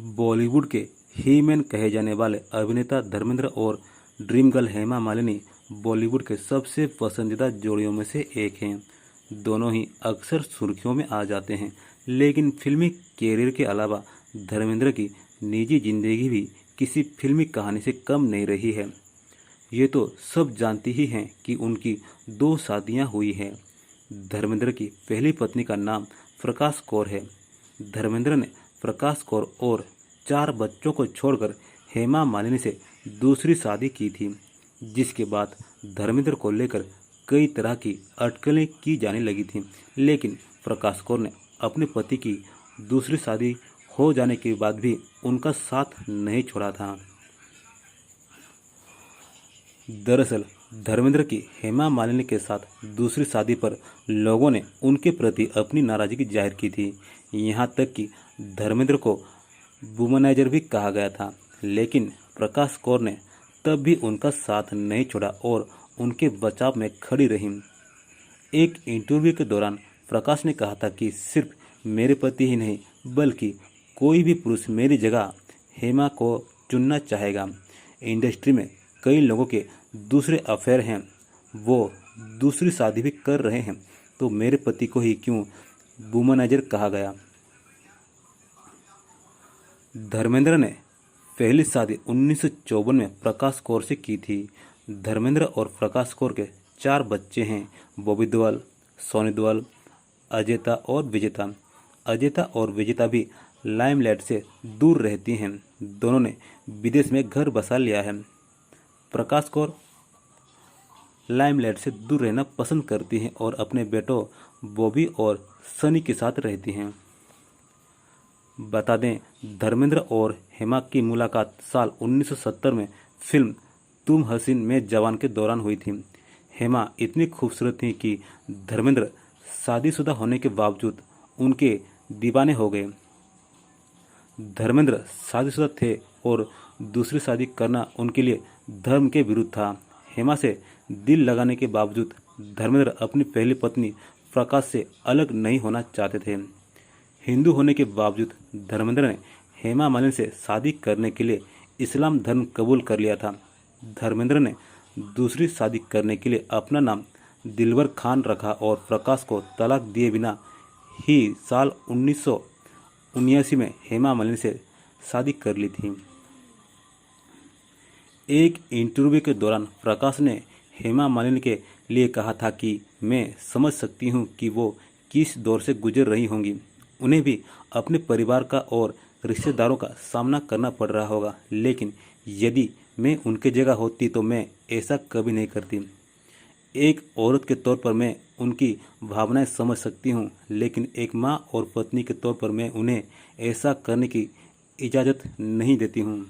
बॉलीवुड के ही मैन कहे जाने वाले अभिनेता धर्मेंद्र और ड्रीम गर्ल हेमा मालिनी बॉलीवुड के सबसे पसंदीदा जोड़ियों में से एक हैं। दोनों ही अक्सर सुर्खियों में आ जाते हैं, लेकिन फिल्मी कैरियर के अलावा धर्मेंद्र की निजी जिंदगी भी किसी फिल्मी कहानी से कम नहीं रही है। ये तो सब जानती ही हैं कि उनकी 2 शादियां हुई हैं। धर्मेंद्र की पहली पत्नी का नाम प्रकाश कौर है। धर्मेंद्र ने प्रकाश कौर और 4 बच्चों को छोड़कर हेमा मालिनी से दूसरी शादी की थी, जिसके बाद धर्मेंद्र को लेकर कई तरह की अटकलें की जाने लगी थीं। लेकिन प्रकाश कौर ने अपने पति की दूसरी शादी हो जाने के बाद भी उनका साथ नहीं छोड़ा था। दरअसल धर्मेंद्र की हेमा मालिनी के साथ दूसरी शादी पर लोगों ने उनके प्रति अपनी नाराजगी जाहिर की थी। यहाँ तक कि धर्मेंद्र को वुमनाइजर भी कहा गया था, लेकिन प्रकाश कौर ने तब भी उनका साथ नहीं छोड़ा और उनके बचाव में खड़ी रही। एक इंटरव्यू के दौरान प्रकाश ने कहा था कि सिर्फ मेरे पति ही नहीं, बल्कि कोई भी पुरुष मेरी जगह हेमा को चुनना चाहेगा। इंडस्ट्री में कई लोगों के दूसरे अफेयर हैं, वो दूसरी शादी भी कर रहे हैं, तो मेरे पति को ही क्यों वुमनाइजर कहा गया। धर्मेंद्र ने पहली शादी 1954 में प्रकाश कौर से की थी। धर्मेंद्र और प्रकाश कौर के 4 बच्चे हैं, बॉबी देओल, सोनी देओल, अजयता और विजेता। अजयता और विजेता भी लाइमलाइट से दूर रहती हैं। दोनों ने विदेश में घर बसा लिया है। प्रकाश कौर लाइमलाइट से दूर रहना पसंद करती हैं और अपने बेटों बॉबी और सनी के साथ रहती हैं। बता दें, धर्मेंद्र और हेमा की मुलाकात साल 1970 में फिल्म तुम हसीन में जवान के दौरान हुई थी। हेमा इतनी खूबसूरत थी कि धर्मेंद्र शादीशुदा होने के बावजूद उनके दीवाने हो गए। धर्मेंद्र शादीशुदा थे और दूसरी शादी करना उनके लिए धर्म के विरुद्ध था। हेमा से दिल लगाने के बावजूद धर्मेंद्र अपनी पहली पत्नी प्रकाश से अलग नहीं होना चाहते थे। हिंदू होने के बावजूद धर्मेंद्र ने हेमा मालिनी से शादी करने के लिए इस्लाम धर्म कबूल कर लिया था। धर्मेंद्र ने दूसरी शादी करने के लिए अपना नाम दिलबर खान रखा और प्रकाश को तलाक दिए बिना ही साल 1979 में हेमा मालिनी से शादी कर ली थी। एक इंटरव्यू के दौरान प्रकाश ने हेमा मालिनी के लिए कहा था कि मैं समझ सकती हूँ कि वो किस दौर से गुजर रही होंगी। उन्हें भी अपने परिवार का और रिश्तेदारों का सामना करना पड़ रहा होगा, लेकिन यदि मैं उनकी जगह होती तो मैं ऐसा कभी नहीं करती। एक औरत के तौर पर मैं उनकी भावनाएं समझ सकती हूँ, लेकिन एक माँ और पत्नी के तौर पर मैं उन्हें ऐसा करने की इजाज़त नहीं देती हूँ।